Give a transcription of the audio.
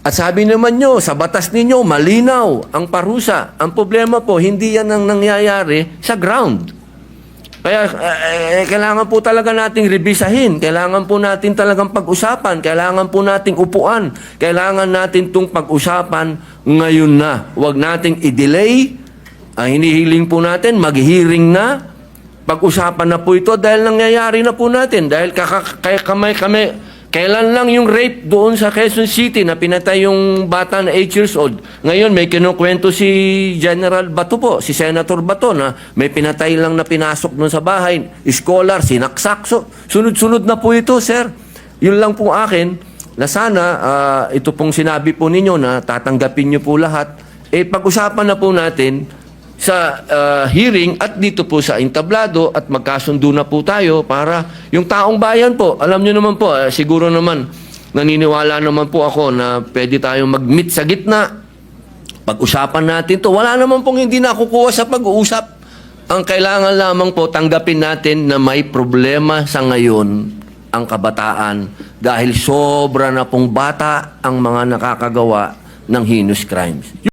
At sabi naman nyo, sa batas ninyo, malinaw ang parusa. Ang problema po, hindi yan ang nangyayari sa ground. Kaya kailangan po talaga nating revisahin. Kailangan po natin talagang pag-usapan. Kailangan po nating upuan. Kailangan natin itong pag-usapan ngayon na. Huwag nating i-delay. Ang hinihiling po natin, mag-hearing na. Pag-usapan na po ito dahil nangyayari na po natin. Dahil kailan lang yung rape doon sa Quezon City na pinatay yung bata na 8 years old. Ngayon may kinukwento si General Bato po, si Senator Bato na may pinatay lang na pinasok doon sa bahay. Scholar, sinaksak. So, sunod-sunod na po ito, sir. Yun lang po akin na sana ito pong sinabi po ninyo na tatanggapin nyo po lahat. Pag-usapan na po natin sa hearing at dito po sa entablado at magkasundo na po tayo para yung taong bayan po, alam nyo naman po, siguro naman naniniwala naman po ako na pwede tayong mag-meet sa gitna. Pag-usapan natin to. Wala naman pong hindi nakukuha sa pag-uusap. Ang kailangan lamang po tanggapin natin na may problema sa ngayon ang kabataan dahil sobra na pong bata ang mga nakakagawa ng heinous crimes.